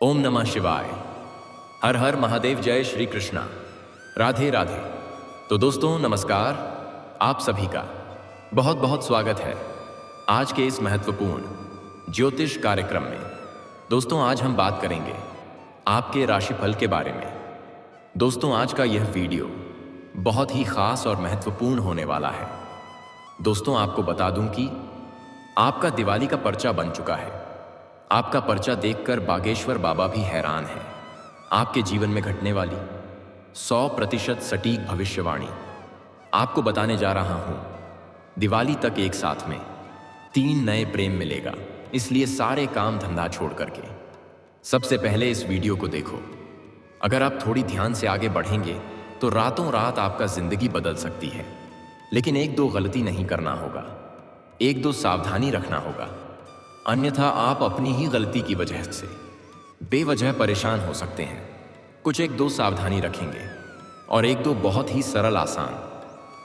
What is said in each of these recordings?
ओम नमः शिवाय। हर हर महादेव। जय श्री कृष्णा। राधे राधे। तो दोस्तों नमस्कार, आप सभी का बहुत बहुत स्वागत है आज के इस महत्वपूर्ण ज्योतिष कार्यक्रम में। दोस्तों आज हम बात करेंगे आपके राशिफल के बारे में। दोस्तों आज का यह वीडियो बहुत ही खास और महत्वपूर्ण होने वाला है। दोस्तों आपको बता दूं कि आपका दिवाली का पर्चा बन चुका है। आपका पर्चा देखकर बागेश्वर बाबा भी हैरान हैं। आपके जीवन में घटने वाली 100% सटीक भविष्यवाणी आपको बताने जा रहा हूं। दिवाली तक एक साथ में 3 नए प्रेम मिलेगा, इसलिए सारे काम धंधा छोड़ करके सबसे पहले इस वीडियो को देखो। अगर आप थोड़ी ध्यान से आगे बढ़ेंगे तो रातों रात आपका जिंदगी बदल सकती है। लेकिन 1-2 गलती नहीं करना होगा, 1-2 सावधानी रखना होगा, अन्यथा आप अपनी ही गलती की वजह से बेवजह परेशान हो सकते हैं। कुछ 1-2 सावधानी रखेंगे और 1-2 बहुत ही सरल, आसान,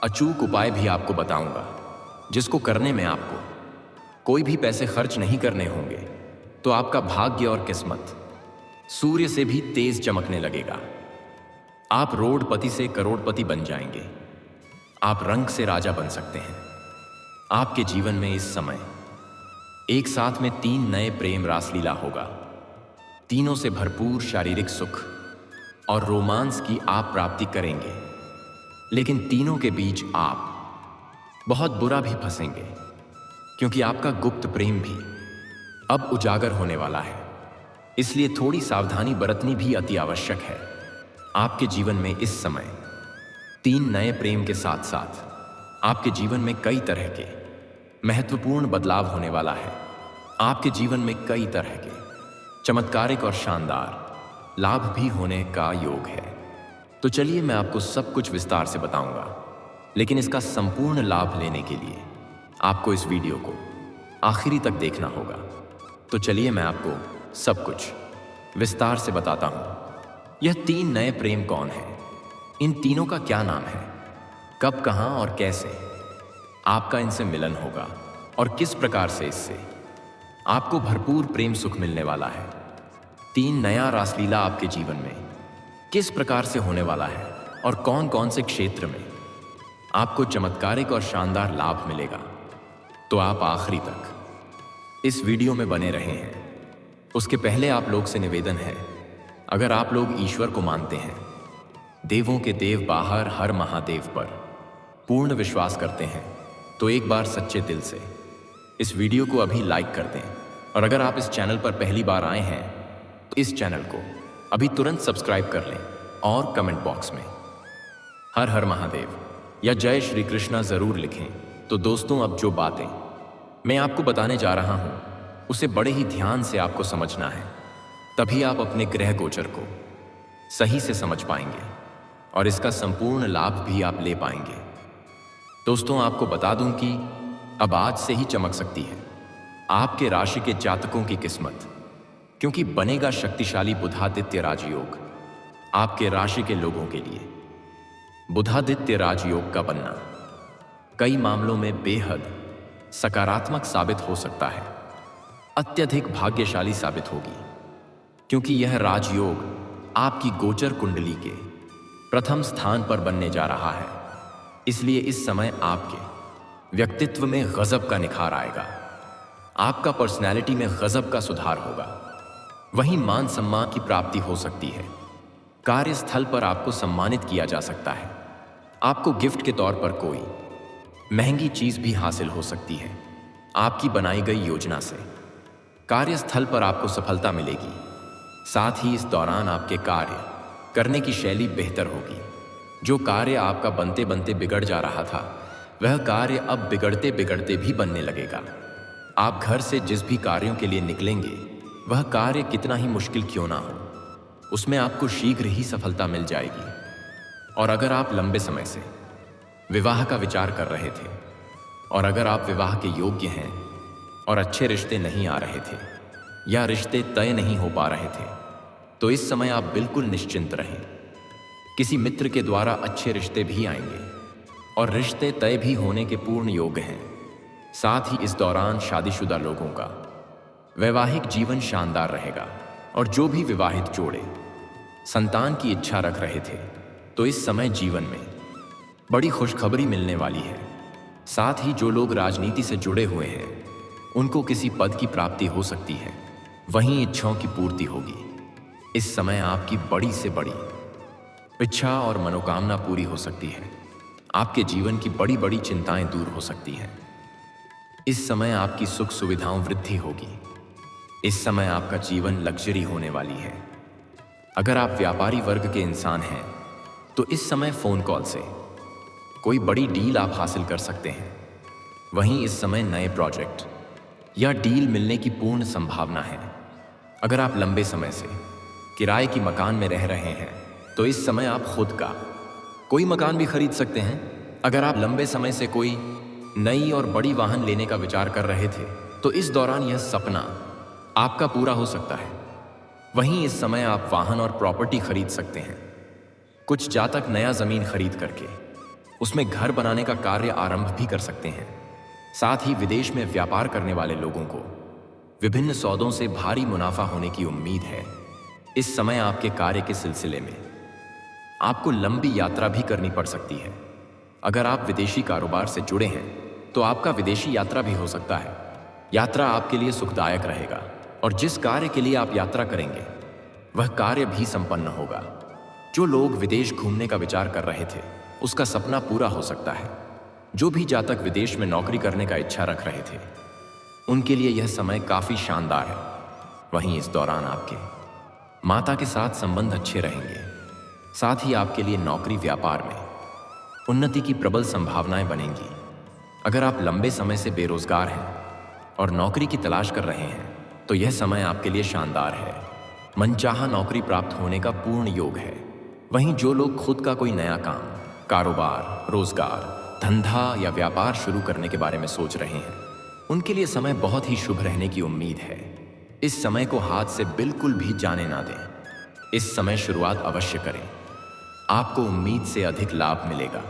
अचूक उपाय भी आपको बताऊंगा, जिसको करने में आपको कोई भी पैसे खर्च नहीं करने होंगे। तो आपका भाग्य और किस्मत सूर्य से भी तेज चमकने लगेगा। आप रोडपति से करोड़पति बन जाएंगे। आप रंग से राजा बन सकते हैं। आपके जीवन में इस समय एक साथ में 3 नए प्रेम रासलीला होगा। तीनों से भरपूर शारीरिक सुख और रोमांस की आप प्राप्ति करेंगे। लेकिन तीनों के बीच आप बहुत बुरा भी फंसेंगे, क्योंकि आपका गुप्त प्रेम भी अब उजागर होने वाला है। इसलिए थोड़ी सावधानी बरतनी भी अति आवश्यक है। आपके जीवन में इस समय 3 नए प्रेम के साथ साथ आपके जीवन में कई तरह के महत्वपूर्ण बदलाव होने वाला है। आपके जीवन में कई तरह के चमत्कारिक और शानदार लाभ भी होने का योग है। तो चलिए मैं आपको सब कुछ विस्तार से बताऊंगा, लेकिन इसका संपूर्ण लाभ लेने के लिए आपको इस वीडियो को आखिरी तक देखना होगा। तो चलिए मैं आपको सब कुछ विस्तार से बताता हूं। यह 3 नए प्रेम कौन है, इन तीनों का क्या नाम है, कब, कहां और कैसे आपका इनसे मिलन होगा और किस प्रकार से इससे आपको भरपूर प्रेम सुख मिलने वाला है। 3 नया रासलीला आपके जीवन में किस प्रकार से होने वाला है और कौन कौन से क्षेत्र में आपको चमत्कारिक और शानदार लाभ मिलेगा। तो आप आखिरी तक इस वीडियो में बने रहे हैं। उसके पहले आप लोग से निवेदन है, अगर आप लोग ईश्वर को मानते हैं, देवों के देव बाहर हर महादेव पर पूर्ण विश्वास करते हैं, तो एक बार सच्चे दिल से इस वीडियो को अभी लाइक कर दें। और अगर आप इस चैनल पर पहली बार आए हैं तो इस चैनल को अभी तुरंत सब्सक्राइब कर लें और कमेंट बॉक्स में हर हर महादेव या जय श्री कृष्णा जरूर लिखें। तो दोस्तों अब जो बातें मैं आपको बताने जा रहा हूं उसे बड़े ही ध्यान से आपको समझना है, तभी आप अपने ग्रह गोचर को सही से समझ पाएंगे और इसका संपूर्ण लाभ भी आप ले पाएंगे। दोस्तों आपको बता दूं कि अब आज से ही चमक सकती है आपके राशि के जातकों की किस्मत, क्योंकि बनेगा शक्तिशाली बुधादित्य राजयोग। आपके राशि के लोगों के लिए बुधादित्य राजयोग का बनना कई मामलों में बेहद सकारात्मक साबित हो सकता है, अत्यधिक भाग्यशाली साबित होगी, क्योंकि यह राजयोग आपकी गोचर कुंडली के प्रथम स्थान पर बनने जा रहा है। इसलिए इस समय आपके व्यक्तित्व में गजब का निखार आएगा। आपका पर्सनैलिटी में गजब का सुधार होगा। वहीं मान सम्मान की प्राप्ति हो सकती है। कार्यस्थल पर आपको सम्मानित किया जा सकता है। आपको गिफ्ट के तौर पर कोई महंगी चीज भी हासिल हो सकती है। आपकी बनाई गई योजना से कार्यस्थल पर आपको सफलता मिलेगी। साथ ही इस दौरान आपके कार्य करने की शैली बेहतर होगी। जो कार्य आपका बनते बनते बिगड़ जा रहा था, वह कार्य अब बिगड़ते बिगड़ते भी बनने लगेगा। आप घर से जिस भी कार्यों के लिए निकलेंगे, वह कार्य कितना ही मुश्किल क्यों ना हो, उसमें आपको शीघ्र ही सफलता मिल जाएगी। और अगर आप लंबे समय से विवाह का विचार कर रहे थे और अगर आप विवाह के योग्य हैं और अच्छे रिश्ते नहीं आ रहे थे या रिश्ते तय नहीं हो पा रहे थे, तो इस समय आप बिल्कुल निश्चिंत रहें। किसी मित्र के द्वारा अच्छे रिश्ते भी आएंगे और रिश्ते तय भी होने के पूर्ण योग हैं। साथ ही इस दौरान शादीशुदा लोगों का वैवाहिक जीवन शानदार रहेगा। और जो भी विवाहित जोड़े संतान की इच्छा रख रहे थे, तो इस समय जीवन में बड़ी खुशखबरी मिलने वाली है। साथ ही जो लोग राजनीति से जुड़े हुए हैं, उनको किसी पद की प्राप्ति हो सकती है, वहीं इच्छाओं की पूर्ति होगी। इस समय आपकी बड़ी से बड़ी इच्छा और मनोकामना पूरी हो सकती है। आपके जीवन की बड़ी बड़ी चिंताएं दूर हो सकती हैं। इस समय आपकी सुख सुविधाओं वृद्धि होगी। इस समय आपका जीवन लग्जरी होने वाली है। अगर आप व्यापारी वर्ग के इंसान हैं, तो इस समय फोन कॉल से कोई बड़ी डील आप हासिल कर सकते हैं। वहीं इस समय नए प्रोजेक्ट या डील मिलने की पूर्ण संभावना है। अगर आप लंबे समय से किराए की मकान में रह रहे हैं, तो इस समय आप खुद का कोई मकान भी खरीद सकते हैं। अगर आप लंबे समय से कोई नई और बड़ी वाहन लेने का विचार कर रहे थे, तो इस दौरान यह सपना आपका पूरा हो सकता है। वहीं इस समय आप वाहन और प्रॉपर्टी खरीद सकते हैं। कुछ जातक नया जमीन खरीद करके उसमें घर बनाने का कार्य आरंभ भी कर सकते हैं। साथ ही विदेश में व्यापार करने वाले लोगों को विभिन्न सौदों से भारी मुनाफा होने की उम्मीद है। इस समय आपके कार्य के सिलसिले में आपको लंबी यात्रा भी करनी पड़ सकती है। अगर आप विदेशी कारोबार से जुड़े हैं, तो आपका विदेशी यात्रा भी हो सकता है। यात्रा आपके लिए सुखदायक रहेगा और जिस कार्य के लिए आप यात्रा करेंगे, वह कार्य भी संपन्न होगा। जो लोग विदेश घूमने का विचार कर रहे थे, उसका सपना पूरा हो सकता है। जो भी जातक विदेश में नौकरी करने का इच्छा रख रहे थे, उनके लिए यह समय काफी शानदार है। वहीं इस दौरान आपके माता के साथ संबंध अच्छे रहेंगे। साथ ही आपके लिए नौकरी व्यापार में उन्नति की प्रबल संभावनाएं बनेंगी। अगर आप लंबे समय से बेरोजगार हैं और नौकरी की तलाश कर रहे हैं, तो यह समय आपके लिए शानदार है। मनचाहा नौकरी प्राप्त होने का पूर्ण योग है। वहीं जो लोग खुद का कोई नया काम, कारोबार, रोजगार, धंधा या व्यापार शुरू करने के बारे में सोच रहे हैं, उनके लिए समय बहुत ही शुभ रहने की उम्मीद है। इस समय को हाथ से बिल्कुल भी जाने ना दें। इस समय शुरुआत अवश्य करें, आपको उम्मीद से अधिक लाभ मिलेगा।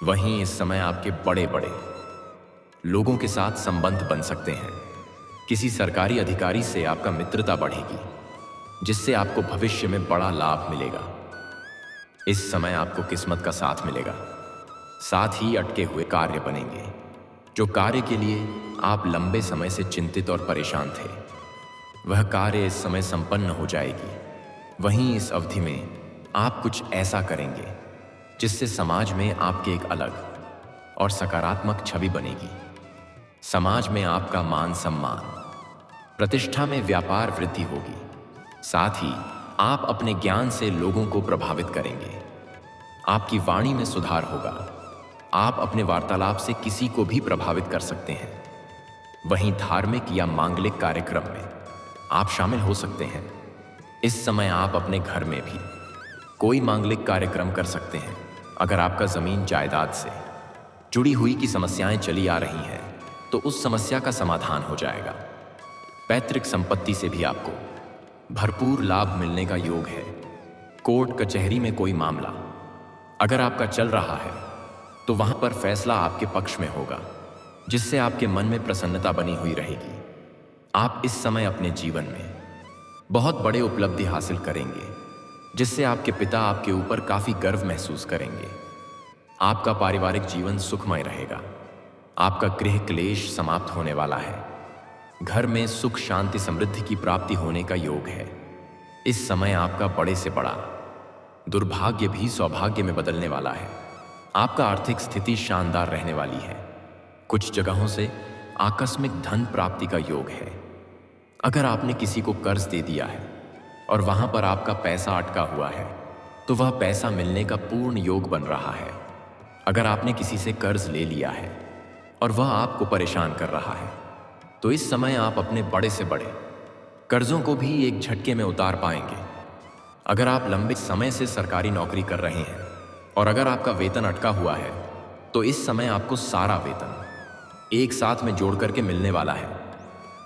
वहीं इस समय आपके बड़े बड़े लोगों के साथ संबंध बन सकते हैं। किसी सरकारी अधिकारी से आपका मित्रता बढ़ेगी, जिससे आपको भविष्य में बड़ा लाभ मिलेगा। इस समय आपको किस्मत का साथ मिलेगा। साथ ही अटके हुए कार्य बनेंगे। जो कार्य के लिए आप लंबे समय से चिंतित और परेशान थे, वह कार्य इस समय संपन्न हो जाएगी। वहीं इस अवधि में आप कुछ ऐसा करेंगे जिससे समाज में आपके एक अलग और सकारात्मक छवि बनेगी। समाज में आपका मान सम्मान, प्रतिष्ठा में व्यापार वृद्धि होगी। साथ ही आप अपने ज्ञान से लोगों को प्रभावित करेंगे। आपकी वाणी में सुधार होगा। आप अपने वार्तालाप से किसी को भी प्रभावित कर सकते हैं। वहीं धार्मिक या मांगलिक कार्यक्रम में आप शामिल हो सकते हैं। इस समय आप अपने घर में भी कोई मांगलिक कार्यक्रम कर सकते हैं। अगर आपका जमीन जायदाद से जुड़ी हुई की समस्याएं चली आ रही हैं, तो उस समस्या का समाधान हो जाएगा। पैतृक संपत्ति से भी आपको भरपूर लाभ मिलने का योग है। कोर्ट कचहरी में कोई मामला अगर आपका चल रहा है, तो वहां पर फैसला आपके पक्ष में होगा, जिससे आपके मन में प्रसन्नता बनी हुई रहेगी। आप इस समय अपने जीवन में बहुत बड़े उपलब्धि हासिल करेंगे, जिससे आपके पिता आपके ऊपर काफी गर्व महसूस करेंगे। आपका पारिवारिक जीवन सुखमय रहेगा। आपका गृह क्लेश समाप्त होने वाला है। घर में सुख शांति समृद्धि की प्राप्ति होने का योग है। इस समय आपका बड़े से बड़ा दुर्भाग्य भी सौभाग्य में बदलने वाला है। आपका आर्थिक स्थिति शानदार रहने वाली है। कुछ जगहों से आकस्मिक धन प्राप्ति का योग है। अगर आपने किसी को कर्ज दे दिया है और वहां पर आपका पैसा अटका हुआ है, तो वह पैसा मिलने का पूर्ण योग बन रहा है। अगर आपने किसी से कर्ज ले लिया है और वह आपको परेशान कर रहा है, तो इस समय आप अपने बड़े से बड़े कर्जों को भी एक झटके में उतार पाएंगे। अगर आप लंबे समय से सरकारी नौकरी कर रहे हैं और अगर आपका वेतन अटका हुआ है, तो इस समय आपको सारा वेतन एक साथ में जोड़ करके मिलने वाला है।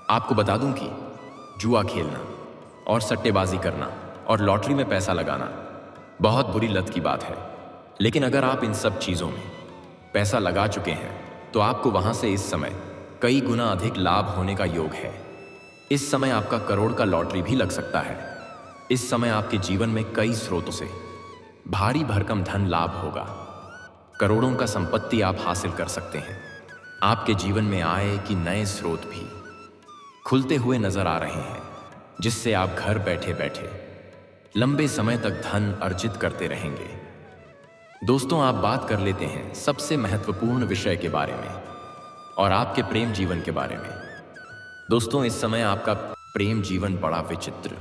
आपको बता दूं कि जुआ खेलना और सट्टेबाजी करना और लॉटरी में पैसा लगाना बहुत बुरी लत की बात है। लेकिन अगर आप इन सब चीज़ों में पैसा लगा चुके हैं, तो आपको वहां से इस समय कई गुना अधिक लाभ होने का योग है। इस समय आपका करोड़ का लॉटरी भी लग सकता है। इस समय आपके जीवन में कई स्रोतों से भारी भरकम धन लाभ होगा। करोड़ों का संपत्ति आप हासिल कर सकते हैं। आपके जीवन में आय की नए स्रोत भी खुलते हुए नजर आ रहे हैं, जिससे आप घर बैठे बैठे लंबे समय तक धन अर्जित करते रहेंगे। दोस्तों, आप बात कर लेते हैं सबसे महत्वपूर्ण विषय के बारे में और आपके प्रेम जीवन के बारे में। दोस्तों, इस समय आपका प्रेम जीवन बड़ा विचित्र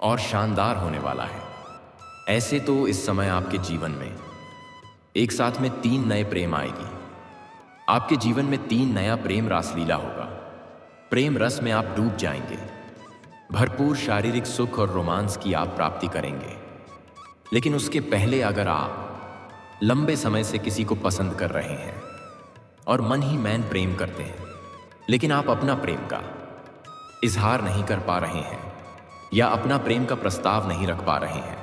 और शानदार होने वाला है। ऐसे तो इस समय आपके जीवन में एक साथ में 3 नए प्रेम आएगी। आपके जीवन में 3 नया प्रेम रासलीला होगा। प्रेम रस में आप डूब जाएंगे। भरपूर शारीरिक सुख और रोमांस की आप प्राप्ति करेंगे। लेकिन उसके पहले अगर आप लंबे समय से किसी को पसंद कर रहे हैं और मन ही मन प्रेम करते हैं, लेकिन आप अपना प्रेम का इजहार नहीं कर पा रहे हैं या अपना प्रेम का प्रस्ताव नहीं रख पा रहे हैं,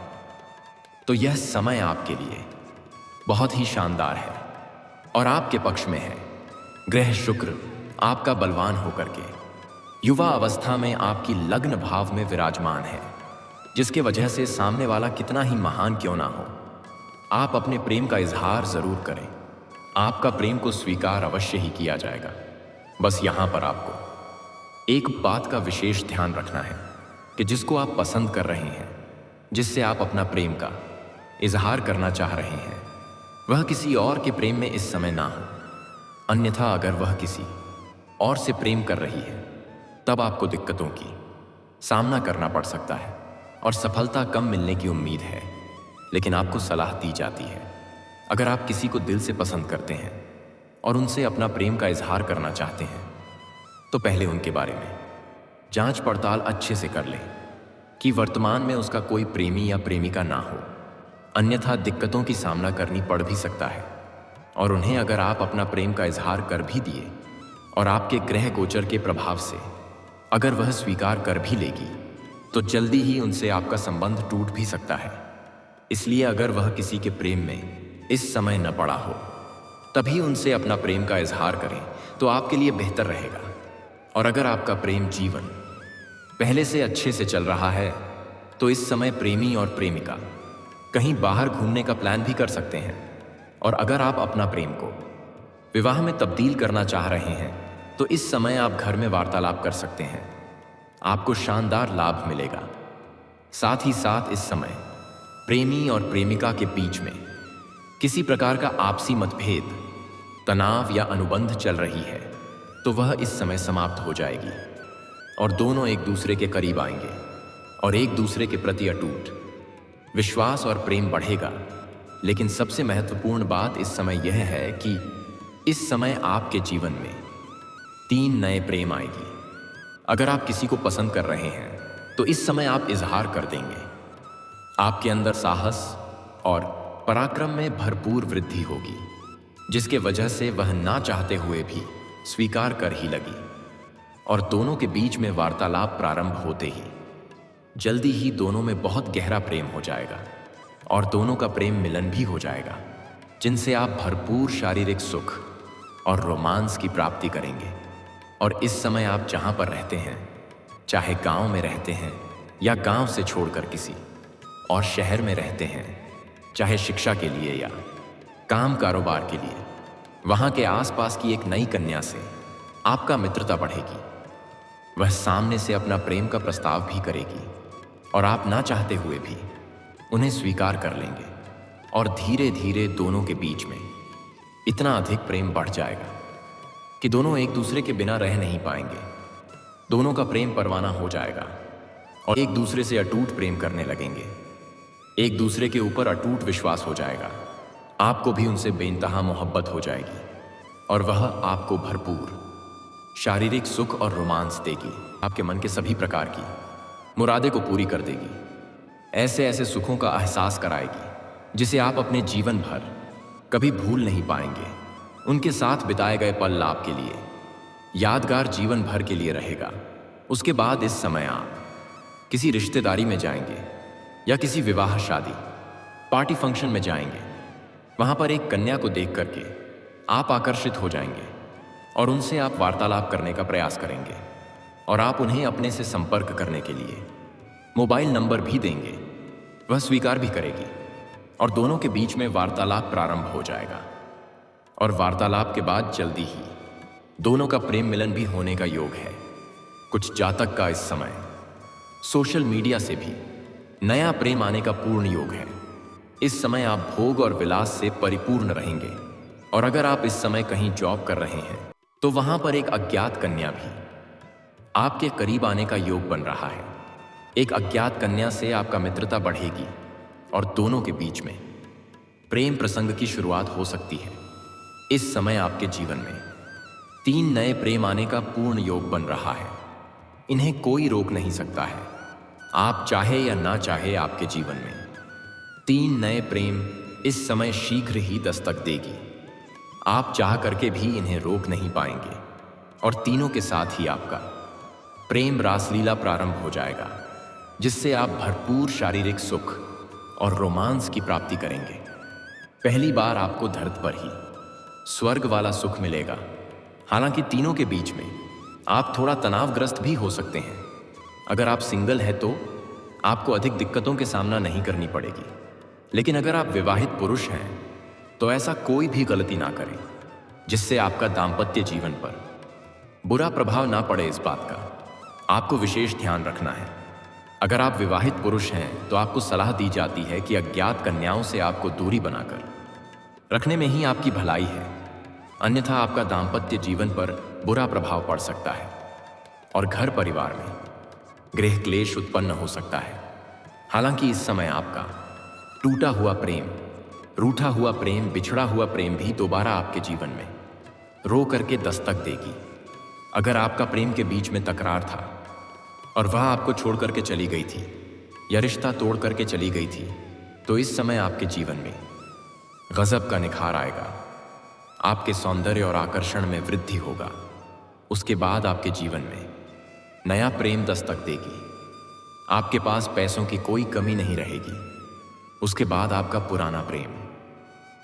तो यह समय आपके लिए बहुत ही शानदार है और आपके पक्ष में है। ग्रह शुक्र आपका बलवान होकर के युवा अवस्था में आपकी लग्न भाव में विराजमान है, जिसके वजह से सामने वाला कितना ही महान क्यों ना हो, आप अपने प्रेम का इजहार जरूर करें। आपका प्रेम को स्वीकार अवश्य ही किया जाएगा। बस यहां पर आपको एक बात का विशेष ध्यान रखना है कि जिसको आप पसंद कर रहे हैं, जिससे आप अपना प्रेम का इजहार करना चाह रहे हैं, वह किसी और के प्रेम में इस समय ना हो। अन्यथा अगर वह किसी और से प्रेम कर रही है, तब आपको दिक्कतों की सामना करना पड़ सकता है और सफलता कम मिलने की उम्मीद है। लेकिन आपको सलाह दी जाती है, अगर आप किसी को दिल से पसंद करते हैं और उनसे अपना प्रेम का इजहार करना चाहते हैं, तो पहले उनके बारे में जांच पड़ताल अच्छे से कर लें कि वर्तमान में उसका कोई प्रेमी या प्रेमिका ना हो। अन्यथा दिक्कतों की सामना करनी पड़ भी सकता है। और उन्हें अगर आप अपना प्रेम का इजहार कर भी दिए और आपके ग्रह गोचर के प्रभाव से अगर वह स्वीकार कर भी लेगी, तो जल्दी ही उनसे आपका संबंध टूट भी सकता है। इसलिए अगर वह किसी के प्रेम में इस समय न पड़ा हो, तभी उनसे अपना प्रेम का इजहार करें तो आपके लिए बेहतर रहेगा। और अगर आपका प्रेम जीवन पहले से अच्छे से चल रहा है, तो इस समय प्रेमी और प्रेमिका कहीं बाहर घूमने का प्लान भी कर सकते हैं। और अगर आप अपना प्रेम को विवाह में तब्दील करना चाह रहे हैं, तो इस समय आप घर में वार्तालाप कर सकते हैं। आपको शानदार लाभ मिलेगा। साथ ही साथ इस समय प्रेमी और प्रेमिका के बीच में किसी प्रकार का आपसी मतभेद, तनाव या अनुबंध चल रही है, तो वह इस समय समाप्त हो जाएगी और दोनों एक दूसरे के करीब आएंगे और एक दूसरे के प्रति अटूट विश्वास और प्रेम बढ़ेगा। लेकिन सबसे महत्वपूर्ण बात इस समय यह है कि इस समय आपके जीवन में 3 नए प्रेम आएगी। अगर आप किसी को पसंद कर रहे हैं, तो इस समय आप इजहार कर देंगे। आपके अंदर साहस और पराक्रम में भरपूर वृद्धि होगी, जिसके वजह से वह ना चाहते हुए भी स्वीकार कर ही लगी। और दोनों के बीच में वार्तालाप प्रारंभ होते ही जल्दी ही दोनों में बहुत गहरा प्रेम हो जाएगा और दोनों का प्रेम मिलन भी हो जाएगा, जिनसे आप भरपूर शारीरिक सुख और रोमांस की प्राप्ति करेंगे। और इस समय आप जहां पर रहते हैं, चाहे गांव में रहते हैं या गांव से छोड़कर किसी और शहर में रहते हैं, चाहे शिक्षा के लिए या काम कारोबार के लिए, वहां के आसपास की एक नई कन्या से आपका मित्रता बढ़ेगी। वह सामने से अपना प्रेम का प्रस्ताव भी करेगी और आप ना चाहते हुए भी उन्हें स्वीकार कर लेंगे और धीरे धीरे दोनों के बीच में इतना अधिक प्रेम बढ़ जाएगा कि दोनों एक दूसरे के बिना रह नहीं पाएंगे। दोनों का प्रेम परवाना हो जाएगा और एक दूसरे से अटूट प्रेम करने लगेंगे। एक दूसरे के ऊपर अटूट विश्वास हो जाएगा। आपको भी उनसे बेइंतहा मोहब्बत हो जाएगी और वह आपको भरपूर शारीरिक सुख और रोमांस देगी। आपके मन के सभी प्रकार की मुरादे को पूरी कर देगी। ऐसे ऐसे सुखों का एहसास कराएगी जिसे आप अपने जीवन भर कभी भूल नहीं पाएंगे। उनके साथ बिताए गए पल आपके लिए यादगार जीवन भर के लिए रहेगा। उसके बाद इस समय आप किसी रिश्तेदारी में जाएंगे या किसी विवाह, शादी, पार्टी, फंक्शन में जाएंगे। वहां पर एक कन्या को देख करके आप आकर्षित हो जाएंगे और उनसे आप वार्तालाप करने का प्रयास करेंगे। और आप उन्हें अपने से संपर्क करने के लिए मोबाइल नंबर भी देंगे। वह स्वीकार भी करेगी और दोनों के बीच में वार्तालाप प्रारंभ हो जाएगा। और वार्तालाप के बाद जल्दी ही दोनों का प्रेम मिलन भी होने का योग है। कुछ जातक का इस समय सोशल मीडिया से भी नया प्रेम आने का पूर्ण योग है। इस समय आप भोग और विलास से परिपूर्ण रहेंगे। और अगर आप इस समय कहीं जॉब कर रहे हैं तो वहां पर एक अज्ञात कन्या भी आपके करीब आने का योग बन रहा है। एक अज्ञात कन्या से आपका मित्रता बढ़ेगी और दोनों के बीच में प्रेम प्रसंग की शुरुआत हो सकती है। इस समय आपके जीवन में 3 नए प्रेम आने का पूर्ण योग बन रहा है। इन्हें कोई रोक नहीं सकता है। आप चाहे या ना चाहे, आपके जीवन में 3 नए प्रेम इस समय शीघ्र ही दस्तक देगी। आप चाह करके भी इन्हें रोक नहीं पाएंगे और तीनों के साथ ही आपका प्रेम रासलीला प्रारंभ हो जाएगा, जिससे आप भरपूर शारीरिक सुख और रोमांस की प्राप्ति करेंगे। पहली बार आपको धरती पर ही स्वर्ग वाला सुख मिलेगा। हालांकि तीनों के बीच में आप थोड़ा तनावग्रस्त भी हो सकते हैं। अगर आप सिंगल हैं तो आपको अधिक दिक्कतों के सामना नहीं करनी पड़ेगी, लेकिन अगर आप विवाहित पुरुष हैं तो ऐसा कोई भी गलती ना करें जिससे आपका दाम्पत्य जीवन पर बुरा प्रभाव ना पड़े। इस बात का आपको विशेष ध्यान रखना है। अगर आप विवाहित पुरुष हैं तो आपको सलाह दी जाती है कि अज्ञात कन्याओं से आपको दूरी बनाकर रखने में ही आपकी भलाई है, अन्यथा आपका दाम्पत्य जीवन पर बुरा प्रभाव पड़ सकता है और घर परिवार में गृह क्लेश उत्पन्न हो सकता है। हालांकि इस समय आपका टूटा हुआ प्रेम, रूठा हुआ प्रेम, बिछड़ा हुआ प्रेम भी दोबारा आपके जीवन में रो करके दस्तक देगी। अगर आपका प्रेम के बीच में तकरार था और वह आपको छोड़ करके चली गई थी या रिश्ता तोड़ करके चली गई थी, तो इस समय आपके जीवन में गजब का निखार आएगा। आपके सौंदर्य और आकर्षण में वृद्धि होगा। उसके बाद आपके जीवन में नया प्रेम दस्तक देगी। आपके पास पैसों की कोई कमी नहीं रहेगी। उसके बाद आपका पुराना प्रेम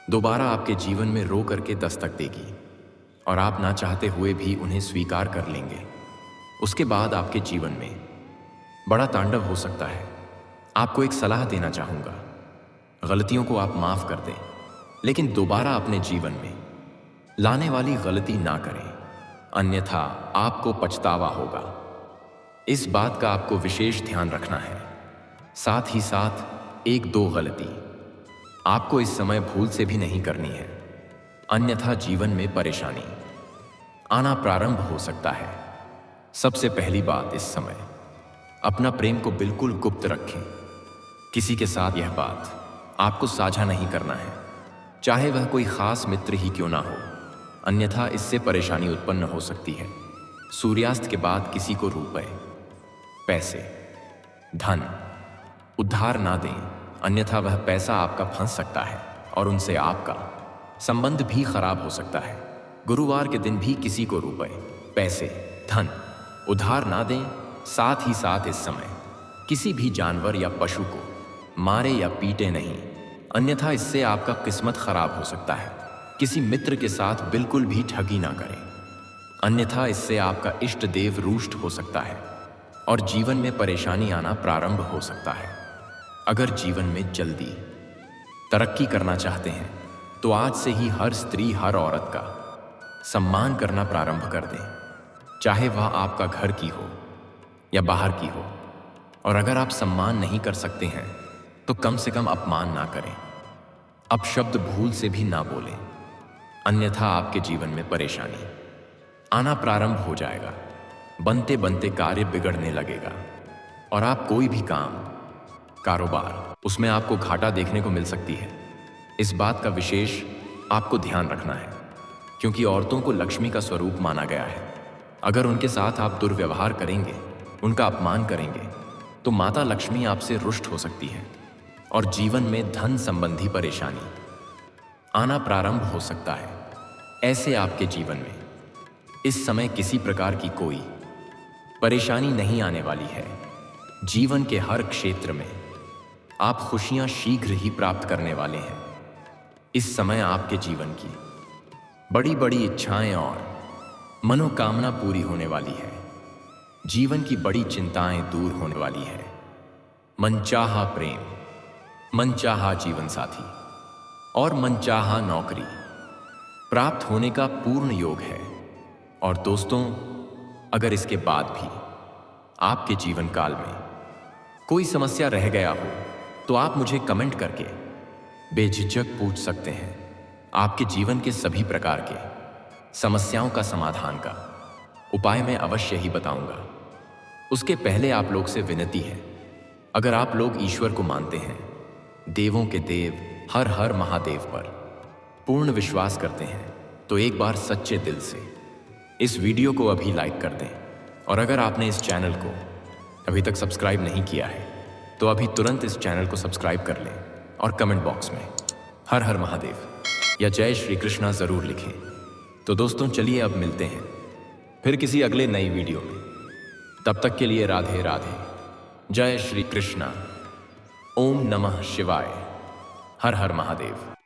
दोबारा आपके जीवन में रो करके दस्तक देगी और आप ना चाहते हुए भी उन्हें स्वीकार कर लेंगे। उसके बाद आपके जीवन में बड़ा तांडव हो सकता है। आपको एक सलाह देना चाहूँगा, गलतियों को आप माफ़ कर दें, लेकिन दोबारा अपने जीवन में लाने वाली गलती ना करें, अन्यथा आपको पछतावा होगा। इस बात का आपको विशेष ध्यान रखना है। साथ ही साथ 1-2 गलती आपको इस समय भूल से भी नहीं करनी है, अन्यथा जीवन में परेशानी आना प्रारंभ हो सकता है। सबसे पहली बात, इस समय अपना प्रेम को बिल्कुल गुप्त रखें। किसी के साथ यह बात आपको साझा नहीं करना है, चाहे वह कोई खास मित्र ही क्यों ना हो, अन्यथा इससे परेशानी उत्पन्न हो सकती है। सूर्यास्त के बाद किसी को रुपए, पैसे, धन उधार ना दें, अन्यथा वह पैसा आपका फंस सकता है और उनसे आपका संबंध भी खराब हो सकता है। गुरुवार के दिन भी किसी को रुपए, पैसे, धन उधार ना दें। साथ ही साथ इस समय किसी भी जानवर या पशु को मारे या पीटे नहीं, अन्यथा इससे आपका किस्मत खराब हो सकता है। किसी मित्र के साथ बिल्कुल भी ठगी ना करें, अन्यथा इससे आपका इष्ट देव रुष्ट हो सकता है और जीवन में परेशानी आना प्रारंभ हो सकता है। अगर जीवन में जल्दी तरक्की करना चाहते हैं तो आज से ही हर स्त्री, हर औरत का सम्मान करना प्रारंभ कर दें, चाहे वह आपका घर की हो या बाहर की हो। और अगर आप सम्मान नहीं कर सकते हैं तो कम से कम अपमान ना करें, अपशब्द भूल से भी ना बोलें, अन्यथा आपके जीवन में परेशानी आना प्रारंभ हो जाएगा। बनते बनते कार्य बिगड़ने लगेगा और आप कोई भी काम, कारोबार, उसमें आपको घाटा देखने को मिल सकती है। इस बात का विशेष आपको ध्यान रखना है, क्योंकि औरतों को लक्ष्मी का स्वरूप माना गया है। अगर उनके साथ आप दुर्व्यवहार करेंगे, उनका अपमान करेंगे, तो माता लक्ष्मी आपसे रुष्ट हो सकती है और जीवन में धन संबंधी परेशानी आना प्रारंभ हो सकता है। ऐसे आपके जीवन में इस समय किसी प्रकार की कोई परेशानी नहीं आने वाली है। जीवन के हर क्षेत्र में आप खुशियां शीघ्र ही प्राप्त करने वाले हैं। इस समय आपके जीवन की बड़ी बड़ी इच्छाएं और मनोकामना पूरी होने वाली है। जीवन की बड़ी चिंताएं दूर होने वाली है। मनचाहा प्रेम, मनचाहा जीवन साथी और मनचाहा नौकरी प्राप्त होने का पूर्ण योग है। और दोस्तों, अगर इसके बाद भी आपके जीवन काल में कोई समस्या रह गया हो तो आप मुझे कमेंट करके बेझिझक पूछ सकते हैं। आपके जीवन के सभी प्रकार के समस्याओं का समाधान का उपाय मैं अवश्य ही बताऊंगा। उसके पहले आप लोग से विनती है, अगर आप लोग ईश्वर को मानते हैं, देवों के देव हर हर महादेव पर पूर्ण विश्वास करते हैं, तो एक बार सच्चे दिल से इस वीडियो को अभी लाइक कर दें। और अगर आपने इस चैनल को अभी तक सब्सक्राइब नहीं किया है तो अभी तुरंत इस चैनल को सब्सक्राइब कर लें और कमेंट बॉक्स में हर हर महादेव या जय श्री कृष्णा जरूर लिखें। तो दोस्तों, चलिए अब मिलते हैं फिर किसी अगले नई वीडियो में। तब तक के लिए राधे राधे, जय श्री कृष्णा, ओम नमः शिवाय, हर हर महादेव।